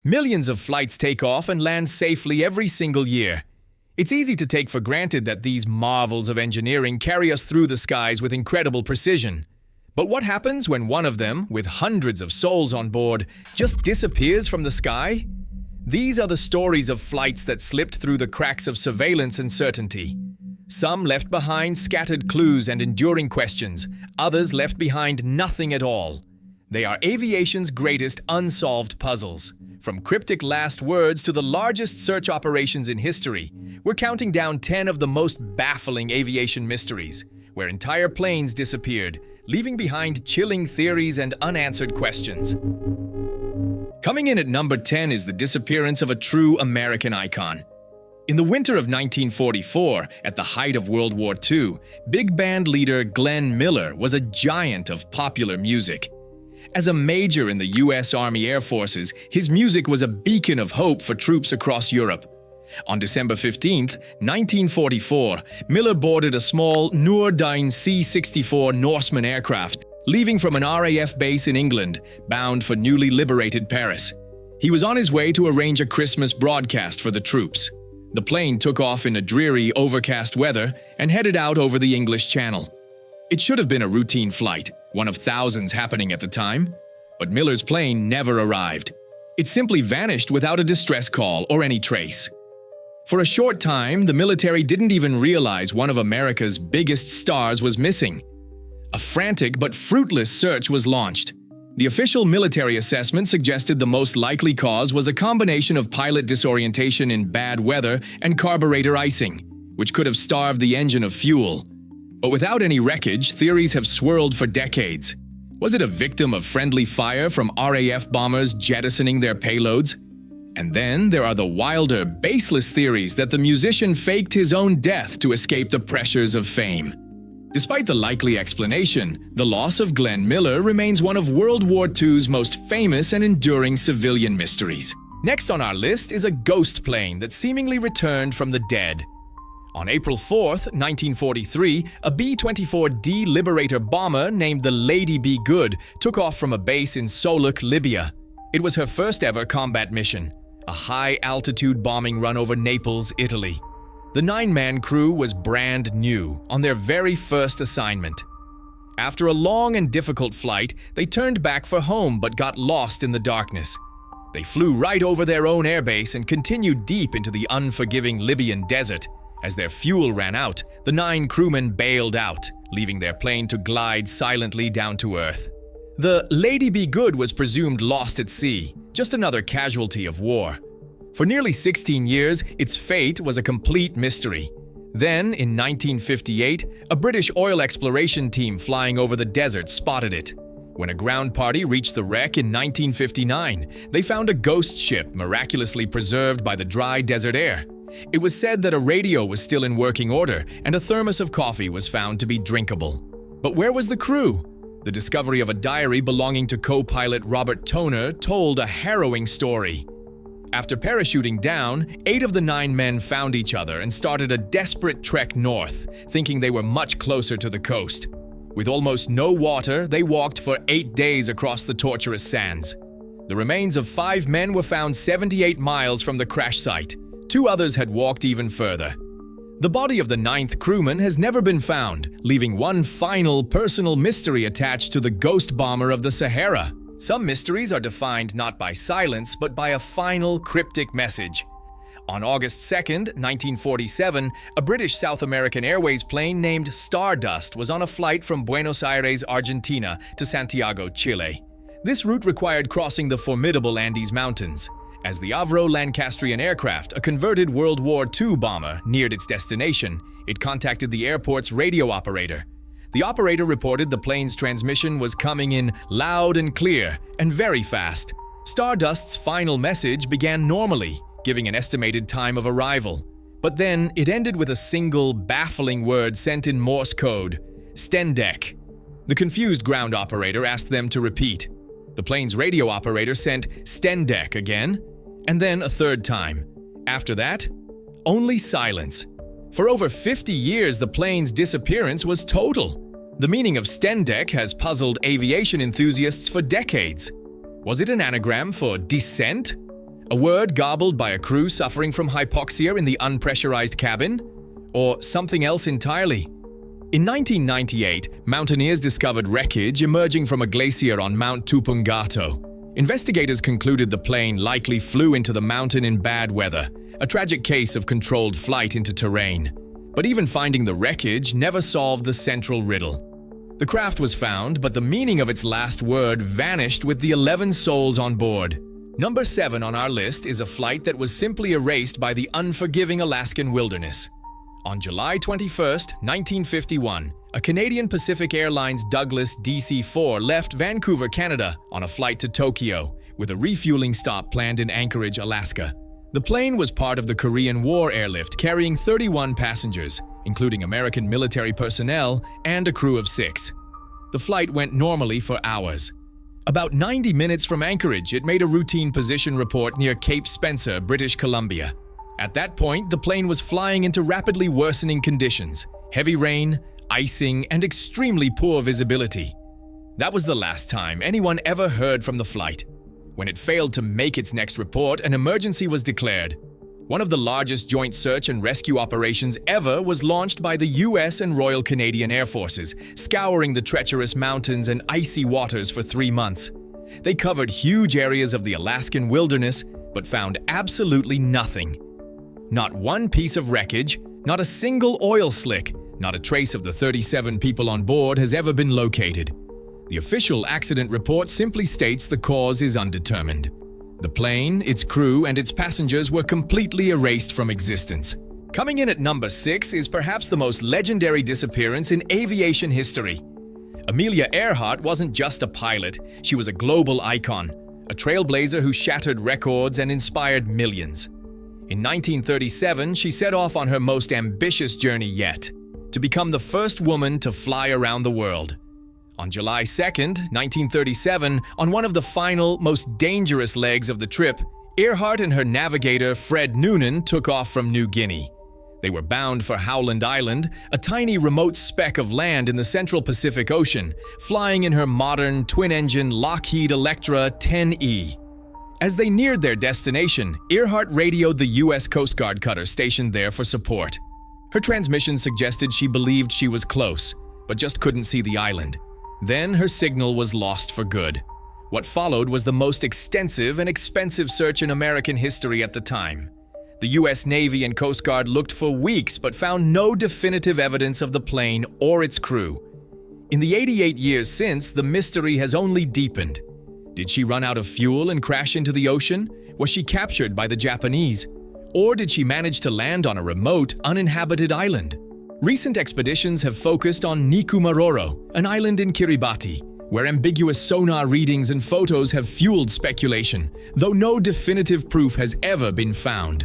Millions of flights take off and land safely every single year. It's easy to take for granted that these marvels of engineering carry us through the skies with incredible precision. But what happens when one of them, with hundreds of souls on board, just disappears from the sky? These are the stories of flights that slipped through the cracks of surveillance and certainty. Some left behind scattered clues and enduring questions, others left behind nothing at all. They are aviation's greatest unsolved puzzles. From cryptic last words to the largest search operations in history, we're counting down 10 of the most baffling aviation mysteries, where entire planes disappeared, leaving behind chilling theories and unanswered questions. Coming in at number 10 is the disappearance of a true American icon. In the winter of 1944, at the height of World War II, big band leader Glenn Miller was a giant of popular music. As a major in the U.S. Army Air Forces, his music was a beacon of hope for troops across Europe. On December 15, 1944, Miller boarded a small Noordein C-64 Norseman aircraft, leaving from an RAF base in England, bound for newly liberated Paris. He was on his way to arrange a Christmas broadcast for the troops. The plane took off in a dreary, overcast weather and headed out over the English Channel. It should have been a routine flight, one of thousands happening at the time, but Miller's plane never arrived. It simply vanished without a distress call or any trace. For a short time, the military didn't even realize one of America's biggest stars was missing. A frantic but fruitless search was launched. The official military assessment suggested the most likely cause was a combination of pilot disorientation in bad weather and carburetor icing, which could have starved the engine of fuel. But without any wreckage, theories have swirled for decades. Was it a victim of friendly fire from RAF bombers jettisoning their payloads? And then there are the wilder, baseless theories that the musician faked his own death to escape the pressures of fame. Despite the likely explanation, the loss of Glenn Miller remains one of World War II's most famous and enduring civilian mysteries. Next on our list is a ghost plane that seemingly returned from the dead. On April 4, 1943, a B-24D Liberator bomber named the Lady Be Good took off from a base in Soluk, Libya. It was her first ever combat mission, a high-altitude bombing run over Naples, Italy. The 9-man crew was brand new, on their very first assignment. After a long and difficult flight, they turned back for home but got lost in the darkness. They flew right over their own airbase and continued deep into the unforgiving Libyan desert. As their fuel ran out, the 9 crewmen bailed out, leaving their plane to glide silently down to Earth. The Lady Be Good was presumed lost at sea, just another casualty of war. For nearly 16 years, its fate was a complete mystery. Then, in 1958, a British oil exploration team flying over the desert spotted it. When a ground party reached the wreck in 1959, they found a ghost ship miraculously preserved by the dry desert air. It was said that a radio was still in working order and a thermos of coffee was found to be drinkable. But where was the crew? The discovery of a diary belonging to co-pilot Robert Toner told a harrowing story. After parachuting down, 8 of the 9 men found each other and started a desperate trek north, thinking they were much closer to the coast. With almost no water, they walked for 8 days across the tortuous sands. The remains of 5 men were found 78 miles from the crash site. 2 others had walked even further. The body of the 9th crewman has never been found, leaving one final personal mystery attached to the ghost bomber of the Sahara. Some mysteries are defined not by silence, but by a final cryptic message. On August 2, 1947, a British South American Airways plane named Stardust was on a flight from Buenos Aires, Argentina to Santiago, Chile. This route required crossing the formidable Andes Mountains. As the Avro Lancastrian aircraft, a converted World War II bomber, neared its destination, it contacted the airport's radio operator. The operator reported the plane's transmission was coming in loud and clear, and very fast. Stardust's final message began normally, giving an estimated time of arrival. But then it ended with a single, baffling word sent in Morse code: STENDEC. The confused ground operator asked them to repeat. The plane's radio operator sent STENDEC again, and then a third time. After that, only silence. For over 50 years, the plane's disappearance was total. The meaning of STENDEC has puzzled aviation enthusiasts for decades. Was it an anagram for descent? A word garbled by a crew suffering from hypoxia in the unpressurized cabin? Or something else entirely? In 1998, mountaineers discovered wreckage emerging from a glacier on Mount Tupungato. Investigators concluded the plane likely flew into the mountain in bad weather, a tragic case of controlled flight into terrain. But even finding the wreckage never solved the central riddle. The craft was found, but the meaning of its last word vanished with the 11 souls on board. Number 7 on our list is a flight that was simply erased by the unforgiving Alaskan wilderness. On July 21, 1951, a Canadian Pacific Airlines Douglas DC-4 left Vancouver, Canada, on a flight to Tokyo, with a refueling stop planned in Anchorage, Alaska. The plane was part of the Korean War airlift carrying 31 passengers, including American military personnel and a crew of 6. The flight went normally for hours. About 90 minutes from Anchorage, it made a routine position report near Cape Spencer, British Columbia. At that point, the plane was flying into rapidly worsening conditions: heavy rain, icing, and extremely poor visibility. That was the last time anyone ever heard from the flight. When it failed to make its next report, an emergency was declared. One of the largest joint search and rescue operations ever was launched by the US and Royal Canadian Air Forces, scouring the treacherous mountains and icy waters for 3 months. They covered huge areas of the Alaskan wilderness, but found absolutely nothing. Not one piece of wreckage, not a single oil slick, not a trace of the 37 people on board has ever been located. The official accident report simply states the cause is undetermined. The plane, its crew, and its passengers were completely erased from existence. Coming in at number 6 is perhaps the most legendary disappearance in aviation history. Amelia Earhart wasn't just a pilot, she was a global icon, a trailblazer who shattered records and inspired millions. In 1937, she set off on her most ambitious journey yet, to become the first woman to fly around the world. On July 2, 1937, on one of the final, most dangerous legs of the trip, Earhart and her navigator Fred Noonan took off from New Guinea. They were bound for Howland Island, a tiny remote speck of land in the central Pacific Ocean, flying in her modern twin-engine Lockheed Electra 10E. As they neared their destination, Earhart radioed the U.S. Coast Guard cutter stationed there for support. Her transmission suggested she believed she was close, but just couldn't see the island. Then her signal was lost for good. What followed was the most extensive and expensive search in American history at the time. The U.S. Navy and Coast Guard looked for weeks but found no definitive evidence of the plane or its crew. In the 88 years since, the mystery has only deepened. Did she run out of fuel and crash into the ocean? Was she captured by the Japanese? Or did she manage to land on a remote, uninhabited island? Recent expeditions have focused on Nikumaroro, an island in Kiribati, where ambiguous sonar readings and photos have fueled speculation, though no definitive proof has ever been found.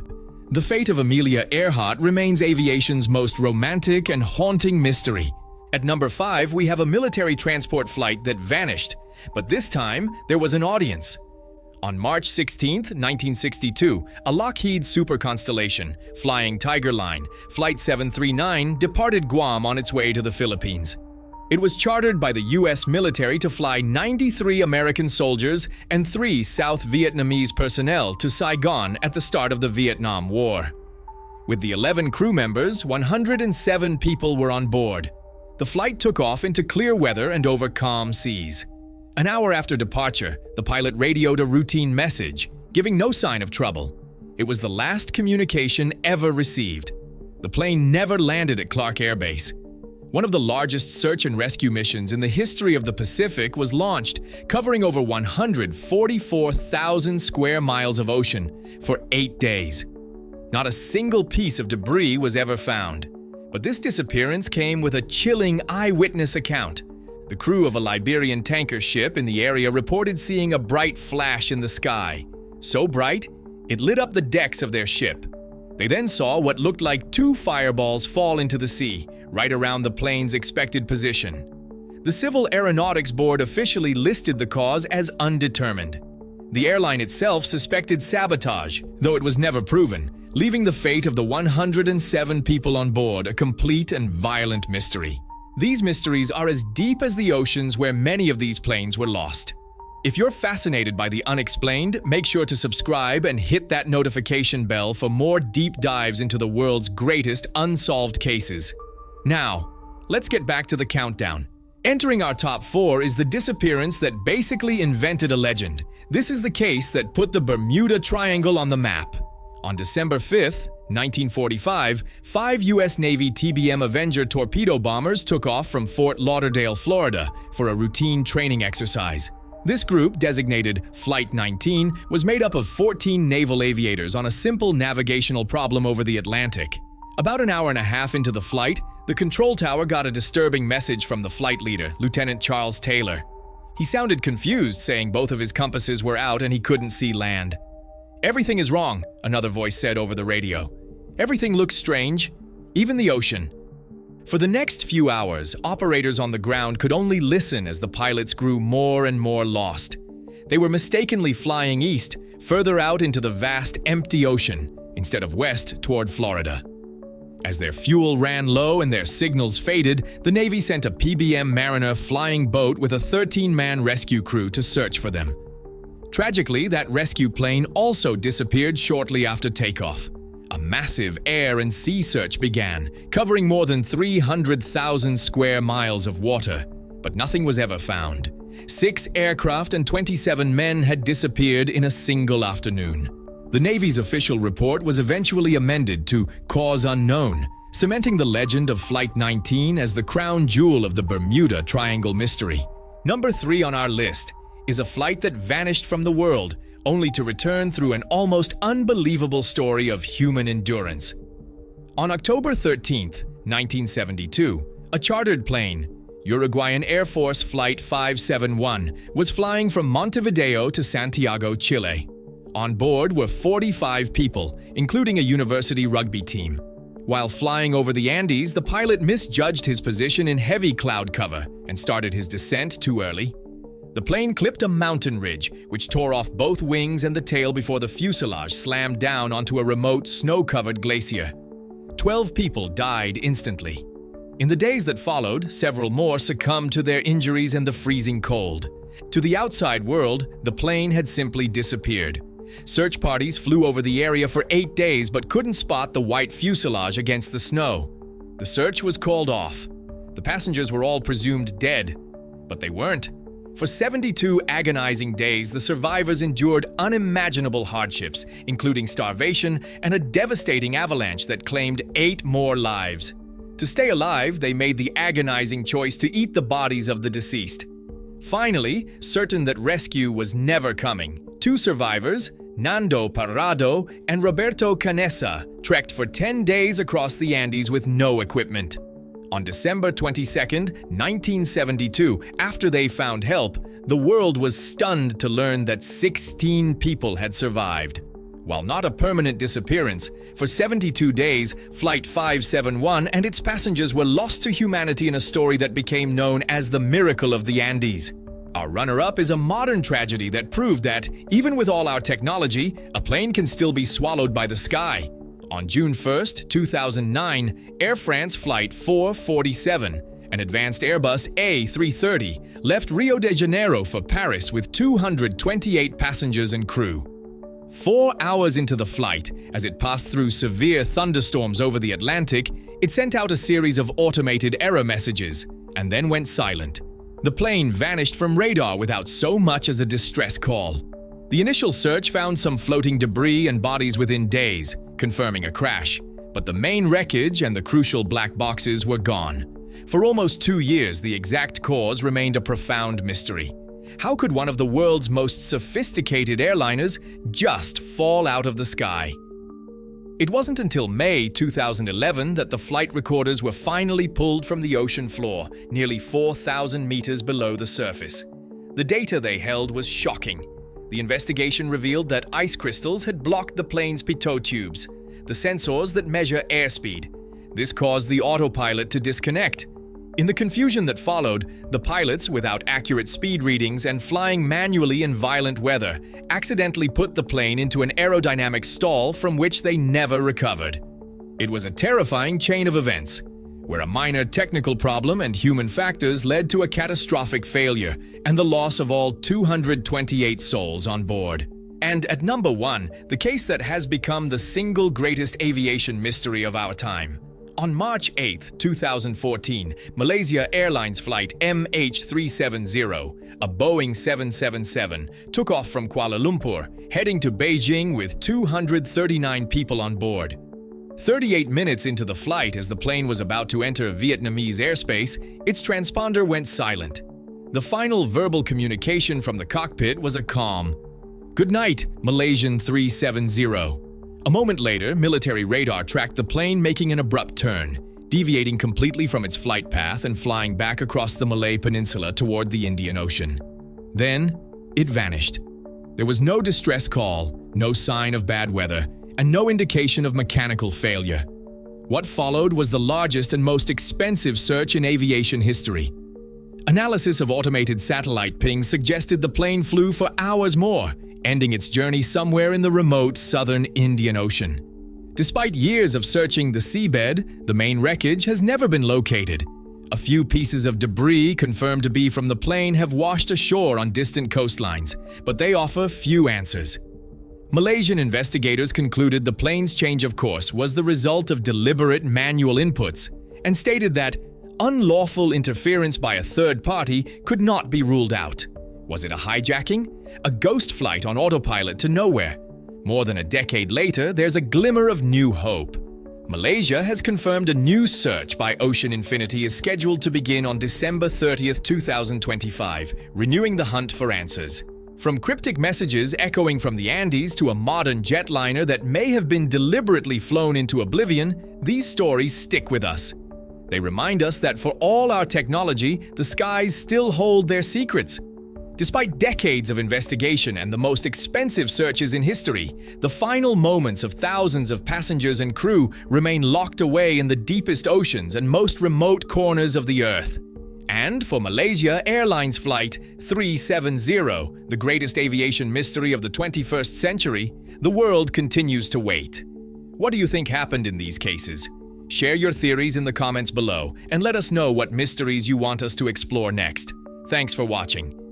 The fate of Amelia Earhart remains aviation's most romantic and haunting mystery. At number 5, we have a military transport flight that vanished, but this time there was an audience. On March 16, 1962, a Lockheed Super Constellation, flying Tiger Line, Flight 739, departed Guam on its way to the Philippines. It was chartered by the U.S. military to fly 93 American soldiers and 3 South Vietnamese personnel to Saigon at the start of the Vietnam War. With the 11 crew members, 107 people were on board. The flight took off into clear weather and over calm seas. An hour after departure, the pilot radioed a routine message, giving no sign of trouble. It was the last communication ever received. The plane never landed at Clark Air Base. One of the largest search and rescue missions in the history of the Pacific was launched, covering over 144,000 square miles of ocean for 8 days. Not a single piece of debris was ever found. But this disappearance came with a chilling eyewitness account. The crew of a Liberian tanker ship in the area reported seeing a bright flash in the sky. So bright, it lit up the decks of their ship. They then saw what looked like 2 fireballs fall into the sea, right around the plane's expected position. The Civil Aeronautics Board officially listed the cause as undetermined. The airline itself suspected sabotage, though it was never proven, leaving the fate of the 107 people on board a complete and violent mystery. These mysteries are as deep as the oceans where many of these planes were lost. If you're fascinated by the unexplained, make sure to subscribe and hit that notification bell for more deep dives into the world's greatest unsolved cases. Now, let's get back to the countdown. Entering our top 4 is the disappearance that basically invented a legend. This is the case that put the Bermuda Triangle on the map. On December 5th, 1945, 5 U.S. Navy TBM Avenger torpedo bombers took off from Fort Lauderdale, Florida, for a routine training exercise. This group, designated Flight 19, was made up of 14 naval aviators on a simple navigational problem over the Atlantic. About an hour and a half into the flight, the control tower got a disturbing message from the flight leader, Lieutenant Charles Taylor. He sounded confused, saying both of his compasses were out and he couldn't see land. "Everything is wrong," another voice said over the radio. "Everything looks strange, even the ocean." For the next few hours, operators on the ground could only listen as the pilots grew more and more lost. They were mistakenly flying east, further out into the vast, empty ocean, instead of west toward Florida. As their fuel ran low and their signals faded, the Navy sent a PBM Mariner flying boat with a 13-man rescue crew to search for them. Tragically, that rescue plane also disappeared shortly after takeoff. A massive air and sea search began, covering more than 300,000 square miles of water, but nothing was ever found. 6 aircraft and 27 men had disappeared in a single afternoon. The Navy's official report was eventually amended to "cause unknown," cementing the legend of Flight 19 as the crown jewel of the Bermuda Triangle mystery. Number 3 on our list is a flight that vanished from the world, only to return through an almost unbelievable story of human endurance. On October 13, 1972, a chartered plane, Uruguayan Air Force Flight 571, was flying from Montevideo to Santiago, Chile. On board were 45 people, including a university rugby team. While flying over the Andes, the pilot misjudged his position in heavy cloud cover and started his descent too early. The plane clipped a mountain ridge, which tore off both wings and the tail before the fuselage slammed down onto a remote, snow-covered glacier. 12 people died instantly. In the days that followed, several more succumbed to their injuries in the freezing cold. To the outside world, the plane had simply disappeared. Search parties flew over the area for 8 days but couldn't spot the white fuselage against the snow. The search was called off. The passengers were all presumed dead, but they weren't. For 72 agonizing days, the survivors endured unimaginable hardships, including starvation and a devastating avalanche that claimed 8 more lives. To stay alive, they made the agonizing choice to eat the bodies of the deceased. Finally, certain that rescue was never coming, 2 survivors, Nando Parrado and Roberto Canessa, trekked for 10 days across the Andes with no equipment. On December 22, 1972, after they found help, the world was stunned to learn that 16 people had survived. While not a permanent disappearance, for 72 days, Flight 571 and its passengers were lost to humanity in a story that became known as the Miracle of the Andes. Our runner-up is a modern tragedy that proved that, even with all our technology, a plane can still be swallowed by the sky. On June 1, 2009, Air France Flight 447, an advanced Airbus A330, left Rio de Janeiro for Paris with 228 passengers and crew. 4 hours into the flight, as it passed through severe thunderstorms over the Atlantic, it sent out a series of automated error messages, and then went silent. The plane vanished from radar without so much as a distress call. The initial search found some floating debris and bodies within days, confirming a crash, but the main wreckage and the crucial black boxes were gone. For almost 2 years, the exact cause remained a profound mystery. How could one of the world's most sophisticated airliners just fall out of the sky? It wasn't until May 2011 that the flight recorders were finally pulled from the ocean floor, nearly 4,000 meters below the surface. The data they held was shocking. The investigation revealed that ice crystals had blocked the plane's pitot tubes, the sensors that measure airspeed. This caused the autopilot to disconnect. In the confusion that followed, the pilots, without accurate speed readings and flying manually in violent weather, accidentally put the plane into an aerodynamic stall from which they never recovered. It was a terrifying chain of events. where a minor technical problem and human factors led to a catastrophic failure and the loss of all 228 souls on board. And at number 1, the case that has become the single greatest aviation mystery of our time. On March 8, 2014, Malaysia Airlines Flight MH370, a Boeing 777, took off from Kuala Lumpur, heading to Beijing with 239 people on board. 38 minutes into the flight, as the plane was about to enter Vietnamese airspace, its transponder went silent. The final verbal communication from the cockpit was a calm, "Good night, Malaysian 370. A moment later, military radar tracked the plane making an abrupt turn, deviating completely from its flight path and flying back across the Malay Peninsula toward the Indian Ocean. Then, it vanished. There was no distress call, no sign of bad weather, and no indication of mechanical failure. What followed was the largest and most expensive search in aviation history. Analysis of automated satellite pings suggested the plane flew for hours more, ending its journey somewhere in the remote southern Indian Ocean. Despite years of searching the seabed, the main wreckage has never been located. A few pieces of debris confirmed to be from the plane have washed ashore on distant coastlines, but they offer few answers. Malaysian investigators concluded the plane's change of course was the result of deliberate manual inputs and stated that unlawful interference by a third party could not be ruled out. Was it a hijacking? A ghost flight on autopilot to nowhere? More than a decade later, there's a glimmer of new hope. Malaysia has confirmed a new search by Ocean Infinity is scheduled to begin on December 30th, 2025, renewing the hunt for answers. From cryptic messages echoing from the Andes to a modern jetliner that may have been deliberately flown into oblivion, these stories stick with us. They remind us that for all our technology, the skies still hold their secrets. Despite decades of investigation and the most expensive searches in history, the final moments of thousands of passengers and crew remain locked away in the deepest oceans and most remote corners of the Earth. And for Malaysia Airlines Flight 370, the greatest aviation mystery of the 21st century, the world continues to wait. What do you think happened in these cases? Share your theories in the comments below and let us know what mysteries you want us to explore next. Thanks for watching.